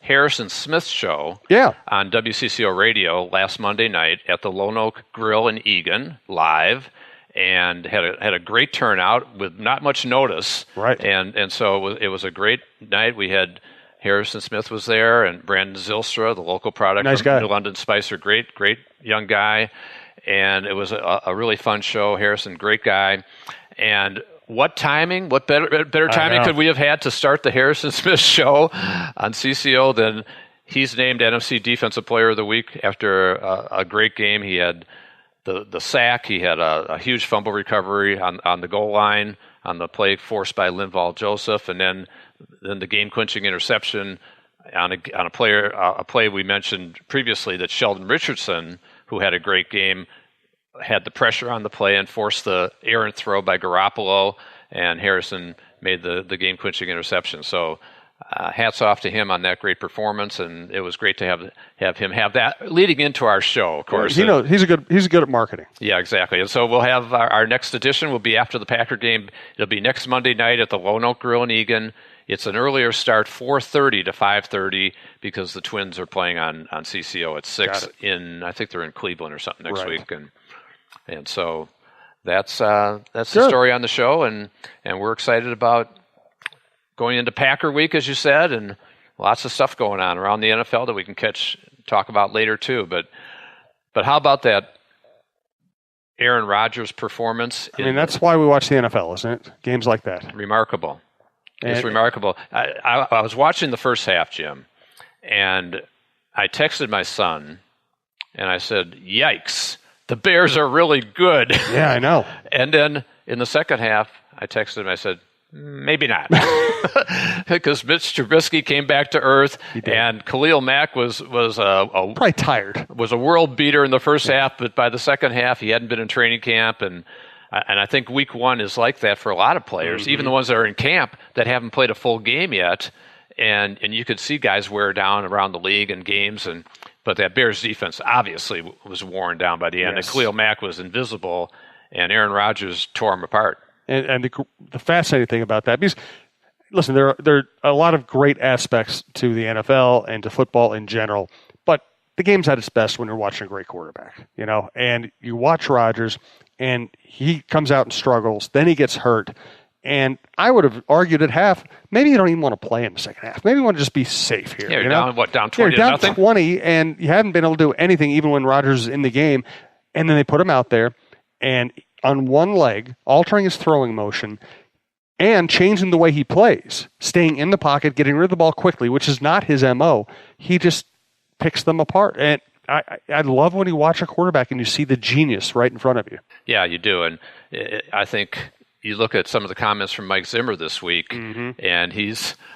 Harrison Smith's show Yeah. on WCCO Radio last Monday night at the Lone Oak Grill in Eagan, live, and had a great turnout with not much notice. Right. And so it was a great night. We had Harrison Smith was there, and Brandon Zylstra, the local product Nice from guy. New London Spicer, great young guy. And it was a really fun show. Harrison, great guy. And what timing, what better timing could we have had to start the Harrison Smith show on CCO than he's named NFC Defensive Player of the Week after a great game. He had the sack. He had a huge fumble recovery on the goal line on the play forced by Linval Joseph, and then the game-clinching interception on a play we mentioned previously that Sheldon Richardson, who had a great game, had the pressure on the play and forced the errant throw by Garoppolo, and Harrison made the game-clinching interception. So hats off to him on that great performance, and it was great to have him have that leading into our show, of course. He's good at marketing. Yeah, exactly. And so we'll have our next edition will be after the Packer game. It'll be next Monday night at the Lone Oak Grill in Eagan. It's an earlier start, 4:30 to 5:30, because the Twins are playing on CCO at 6 I think they're in Cleveland or something next week. And so that's the story on the show, and we're excited about going into Packer week, as you said, and lots of stuff going on around the NFL that we can talk about later too. But how about that Aaron Rodgers performance? I mean, that's why we watch the NFL, isn't it? Games like that. Remarkable. It's remarkable. I was watching the first half, Jim, and I texted my son, and I said, "Yikes, the Bears are really good." Yeah, I know. And then in the second half, I texted him, I said, maybe not. Because Mitch Trubisky came back to earth, and Khalil Mack was probably tired. Was a world beater in the first half, but by the second half, he hadn't been in training camp, and I think week one is like that for a lot of players, even the ones that are in camp that haven't played a full game yet. And you could see guys wear down around the league and games, but that Bears defense obviously was worn down by the end. Yes. And Khalil Mack was invisible, and Aaron Rodgers tore him apart. And the fascinating thing about that, because listen, there are a lot of great aspects to the NFL and to football in general, but the game's at its best when you're watching a great quarterback, and you watch Rodgers, and he comes out and struggles, then he gets hurt. And I would have argued at half, maybe you don't even want to play in the second half. Maybe you want to just be safe here. Yeah, you're down 20 to nothing? Down 20, and you haven't been able to do anything even when Rodgers is in the game. And then they put him out there, and on one leg, altering his throwing motion, and changing the way he plays, staying in the pocket, getting rid of the ball quickly, which is not his MO. He just picks them apart. And I love when you watch a quarterback and you see the genius right in front of you. Yeah, you do. And I think you look at some of the comments from Mike Zimmer this week, and I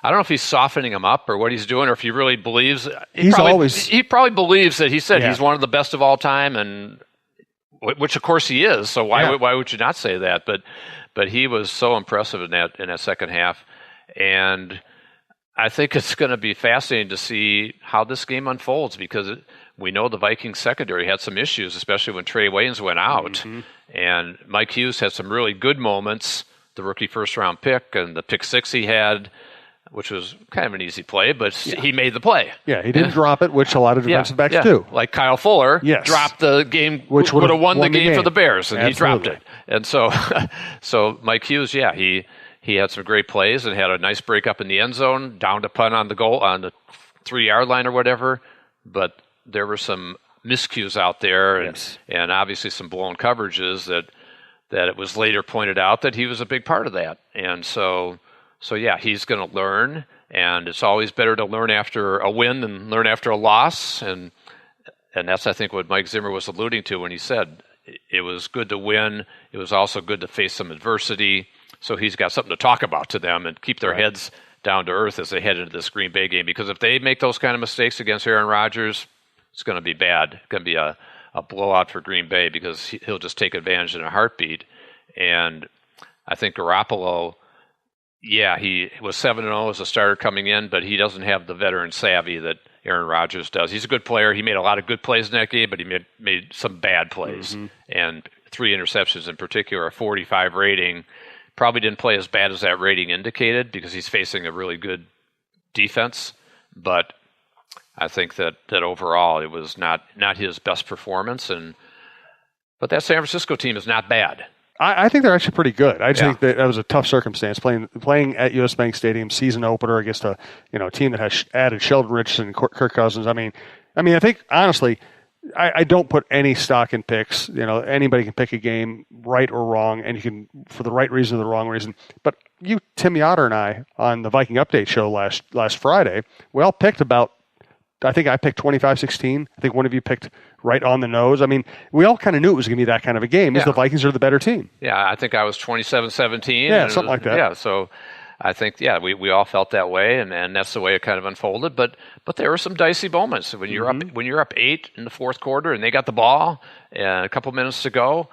don't know if he's softening him up or what he's doing, or if he really believes. He probably believes that he said he's one of the best of all time, and which of course he is. So why would you not say that? But he was so impressive in that second half, and I think it's going to be fascinating to see how this game unfolds, because we know the Vikings secondary had some issues, especially when Trey Waynes went out. And Mike Hughes had some really good moments, the rookie first-round pick and the pick six he had, which was kind of an easy play, but he made the play. Yeah, he didn't drop it, which a lot of defensive backs do. Like Kyle Fuller dropped the game, which would have won the game for the Bears, and he dropped it. And so Mike Hughes, he had some great plays and had a nice break up in the end zone, down to punt on the 3-yard line or whatever, but there were some miscues out there, and obviously some blown coverages that it was later pointed out that he was a big part of that. And so he's going to learn, and it's always better to learn after a win than learn after a loss. And that's, I think, what Mike Zimmer was alluding to when he said it was good to win. It was also good to face some adversity. So he's got something to talk about to them and keep their heads down to earth as they head into this Green Bay game. Because if they make those kind of mistakes against Aaron Rodgers, it's going to be bad. It's going to be a blowout for Green Bay, because he'll just take advantage in a heartbeat. And I think Garoppolo, he was 7-0 as a starter coming in, but he doesn't have the veteran savvy that Aaron Rodgers does. He's a good player. He made a lot of good plays in that game, but he made some bad plays. And 3 interceptions in particular, a 45 rating. Probably didn't play as bad as that rating indicated, because he's facing a really good defense. But I think that overall it was not his best performance, but that San Francisco team is not bad. I think they're actually pretty good. I just think that was a tough circumstance playing at U.S. Bank Stadium, season opener against a team that has added Sheldon Richardson and Kirk Cousins. I mean, I think honestly, I don't put any stock in picks. Anybody can pick a game right or wrong, and you can for the right reason or the wrong reason. But Tim Yoder and I on the Viking Update show last Friday, we all picked about. I think I picked 25-16. I think one of you picked right on the nose. I mean, we all kind of knew it was going to be that kind of a game because the Vikings are the better team. Yeah, I think I was 27-17. Yeah, something like that. Yeah, so I think, we all felt that way, and that's the way it kind of unfolded. But there were some dicey moments. When you're up 8 in the fourth quarter and they got the ball and a couple minutes to go,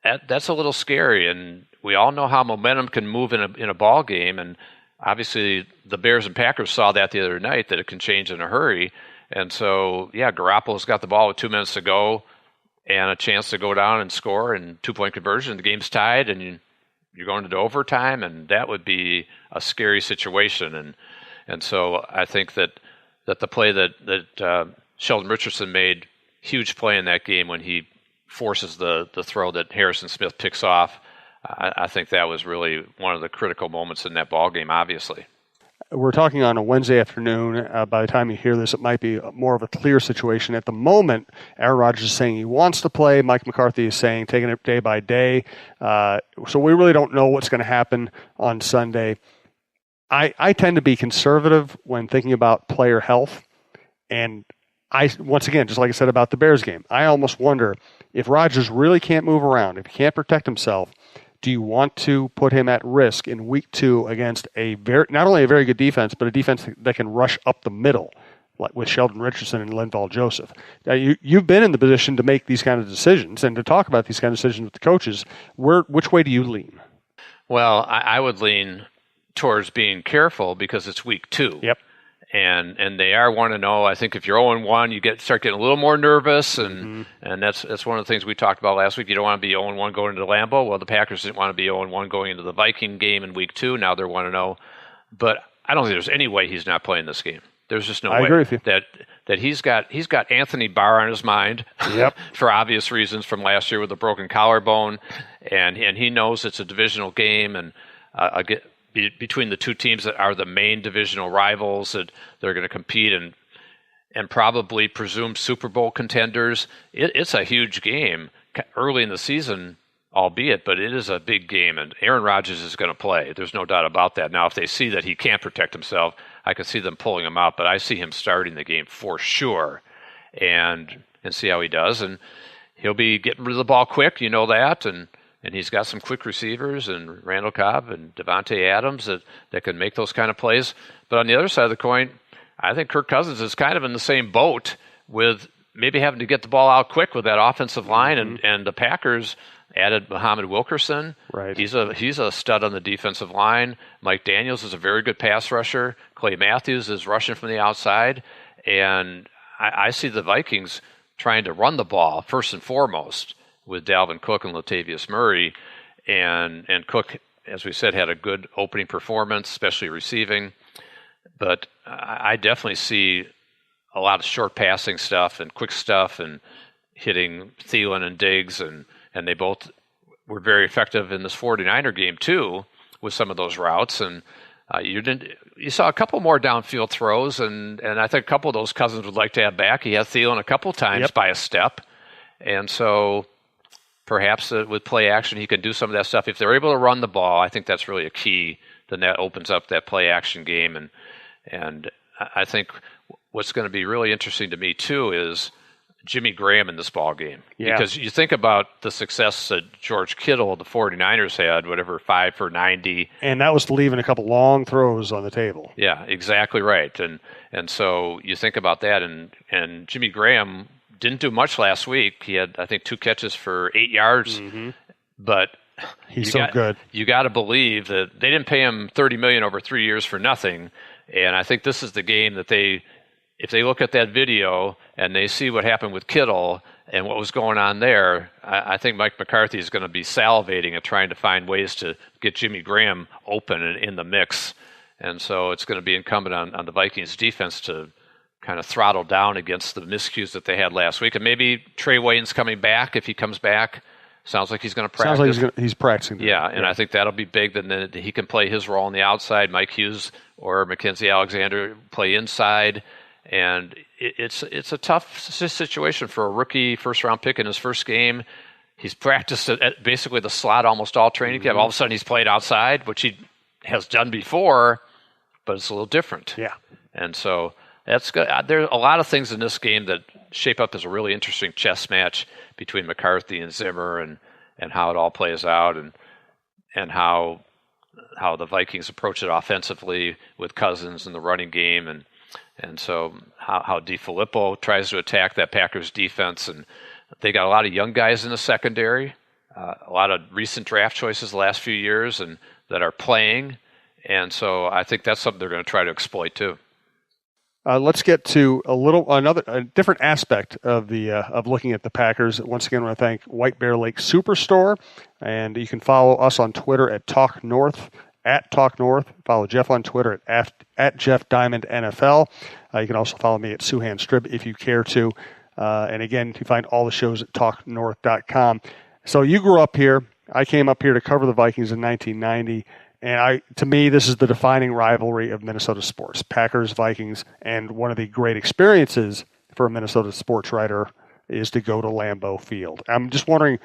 that's a little scary. And we all know how momentum can move in a ball game, and obviously, the Bears and Packers saw that the other night, that it can change in a hurry. And so, Garoppolo's got the ball with 2 minutes to go and a chance to go down and score and 2-point conversion. The game's tied and you're going into overtime, and that would be a scary situation. And so I think that the play that Sheldon Richardson made, huge play in that game when he forces the throw that Harrison Smith picks off, I think that was really one of the critical moments in that ball game, obviously. We're talking on a Wednesday afternoon. By the time you hear this, it might be more of a clear situation. At the moment, Aaron Rodgers is saying he wants to play. Mike McCarthy is saying taking it day by day. So we really don't know what's going to happen on Sunday. I tend to be conservative when thinking about player health. And once again, just like I said about the Bears game, I almost wonder if Rodgers really can't move around, if he can't protect himself, do you want to put him at risk in week 2 against not only a very good defense, but a defense that can rush up the middle, like with Sheldon Richardson and Linval Joseph? Now, you've been in the position to make these kind of decisions and to talk about these kind of decisions with the coaches. Which way do you lean? Well, I would lean towards being careful because it's week 2. Yep. And they are 1-0. I think if you're 0-1, you start getting a little more nervous, and that's one of the things we talked about last week. You don't want to be 0-1 going into Lambeau. Well, the Packers didn't want to be 0-1 going into the Viking game in week 2. Now they're 1-0. But I don't think there's any way he's not playing this game. There's just no way. I agree with you. That he's got Anthony Barr on his mind. Yep. For obvious reasons from last year with the broken collarbone, and he knows it's a divisional game, and between the two teams that are the main divisional rivals that they're going to compete and probably presumed Super Bowl contenders. It's a huge game early in the season, albeit, but it is a big game, and Aaron Rodgers is going to play. There's no doubt about that. Now, if they see that he can't protect himself, I can see them pulling him out, but I see him starting the game for sure and see how he does. And he'll be getting rid of the ball quick, you know that, and he's got some quick receivers and Randall Cobb and Devontae Adams that can make those kind of plays. But on the other side of the coin, I think Kirk Cousins is kind of in the same boat with maybe having to get the ball out quick with that offensive line, and the Packers added Muhammad Wilkerson. Right. He's a stud on the defensive line. Mike Daniels is a very good pass rusher. Clay Matthews is rushing from the outside. And I see the Vikings trying to run the ball first and foremost with Dalvin Cook and Latavius Murray. And Cook, as we said, had a good opening performance, especially receiving. But I definitely see a lot of short passing stuff and quick stuff and hitting Thielen and Diggs, and they both were very effective in this 49er game too with some of those routes. And you saw a couple more downfield throws, and I think a couple of those Cousins would like to have back. He had Thielen a couple times by a step, and so perhaps with play action he can do some of that stuff. If they're able to run the ball, I think that's really a key. Then that opens up that play action game, and I think what's going to be really interesting to me too is Jimmy Graham in this ball game. Yeah. Because you think about the success that George Kittle, the 49ers had, 5 for 90. And that was leaving a couple long throws on the table. Yeah, exactly right. And so you think about that, and Jimmy Graham didn't do much last week. He had, I think, 2 catches for 8 yards. Mm-hmm. But he's so good. You got to believe that they didn't pay him $30 million over 3 years for nothing. And I think this is the game that if they look at that video and they see what happened with Kittle and what was going on there, I think Mike McCarthy is going to be salivating at trying to find ways to get Jimmy Graham open and in the mix. And so it's going to be incumbent on the Vikings defense to kind of throttled down against the miscues that they had last week. And maybe Trey Wayne's coming back. If he comes back, sounds like he's going to practice. Sounds like he's practicing. Yeah, and I think that'll be big. Then he can play his role on the outside. Mike Hughes or Mackenzie Alexander play inside. And it's a tough situation for a rookie first-round pick in his first game. He's practiced at basically the slot almost all training camp. All of a sudden he's played outside, which he has done before, but it's a little different. Yeah. And so that's good. There are a lot of things in this game that shape up as a really interesting chess match between McCarthy and Zimmer, and how it all plays out, and how the Vikings approach it offensively with Cousins in the running game, and so how DiFilippo tries to attack that Packers defense. And they got a lot of young guys in the secondary, a lot of recent draft choices the last few years and that are playing. And so I think that's something they're going to try to exploit too. Let's get to a different aspect of looking at the Packers. Once again, I want to thank White Bear Lake Superstore, and you can follow us on Twitter at talknorth. Follow Jeff on Twitter at Jeff Diamond NFL. You can also follow me at Suhan Strib if you care to. And again, you can find all the shows at talknorth.com. So you grew up here. I came up here to cover the Vikings in 1990. And to me, this is the defining rivalry of Minnesota sports, Packers, Vikings. And one of the great experiences for a Minnesota sports writer is to go to Lambeau Field. I'm just wondering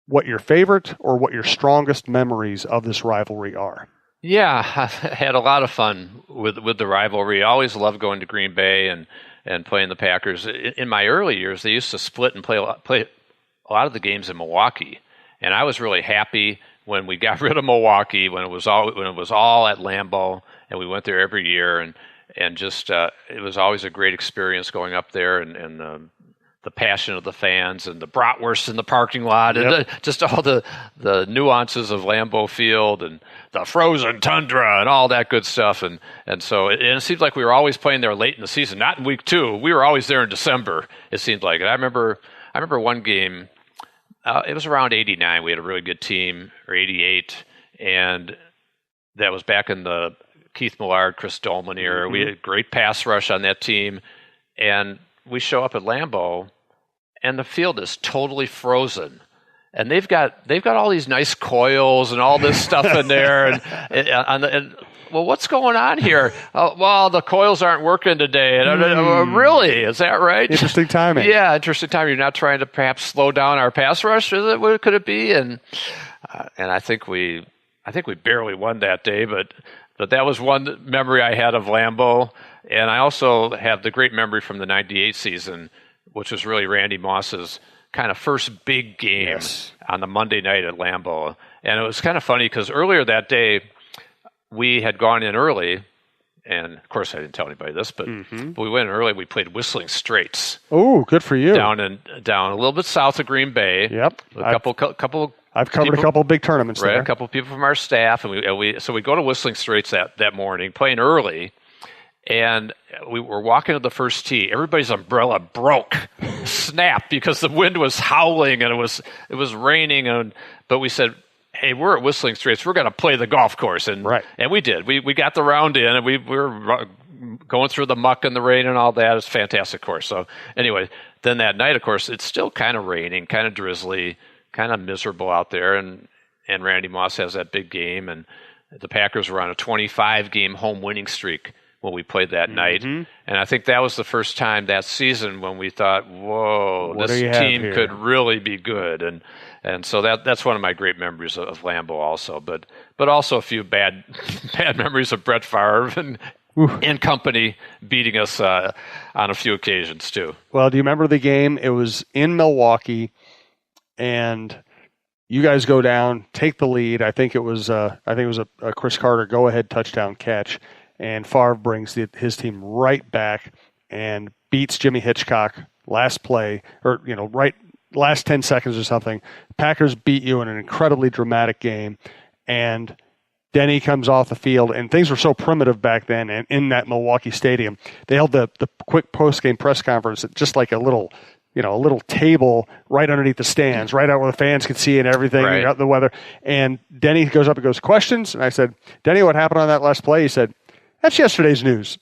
what your favorite or what your strongest memories of this rivalry are. Yeah, I've had a lot of fun with the rivalry. I always loved going to Green Bay and playing the Packers. In my early years, they used to split and play a lot of the games in Milwaukee. And I was really happy when we got rid of Milwaukee, when it was all at Lambeau, and we went there every year, and just it was always a great experience going up there, and the passion of the fans and the bratwurst in the parking lot, and just all the nuances of Lambeau Field and the frozen tundra and all that good stuff, and so it seemed like we were always playing there late in the season, not in week 2. We were always there in December. It seemed like, and I remember one game. It was around 89. We had a really good team, or 88, and that was back in the Keith Millard, Chris Dolman era. We had a great pass rush on that team, and we show up at Lambeau, and the field is totally frozen. And they've got all these nice coils and all this stuff in there, and well, what's going on here? Well, the coils aren't working today. Really? Is that right? Interesting timing. Yeah, interesting timing. You're not trying to perhaps slow down our pass rush? What could it be? And I think we barely won that day, but that was one memory I had of Lambeau. And I also have the great memory from the 98 season, which was really Randy Moss's kind of first big game on the Monday night at Lambeau. And it was kind of funny because earlier that day, we had gone in early, and of course I didn't tell anybody this, but we went in early. We played Whistling Straits. Oh, good for you! Down a little bit south of Green Bay. Yep, couple. I've covered a couple of big tournaments there. A couple of people from our staff, and so we go to Whistling Straits that morning, playing early, and we were walking to the first tee. Everybody's umbrella broke, snapped because the wind was howling and it was raining, but we said, hey, we're at Whistling Straits. We're going to play the golf course. And we did. We got the round in, and we were going through the muck and the rain and all that. It's a fantastic course. So anyway, then that night, of course, it's still kind of raining, kind of drizzly, kind of miserable out there. And Randy Moss has that big game. And the Packers were on a 25-game home winning streak when we played that night. And I think that was the first time that season when we thought, whoa, this team could really be good. And so that's one of my great memories of Lambeau also. But also a few bad memories of Brett Favre and company beating us on a few occasions too. Well, do you remember the game? It was in Milwaukee, and you guys go down, take the lead. I think it was a Chris Carter go-ahead touchdown catch. And Favre brings his team right back and beats Jimmy Hitchcock last play, or last 10 seconds or something. Packers beat you in an incredibly dramatic game, and Denny comes off the field, and things were so primitive back then. And in that Milwaukee stadium, they held the quick post-game press conference at just like a little table right underneath the stands, right out where the fans could see and everything, out the weather. And Denny goes up and goes, questions? And I said, Denny, what happened on that last play? He said, that's yesterday's news.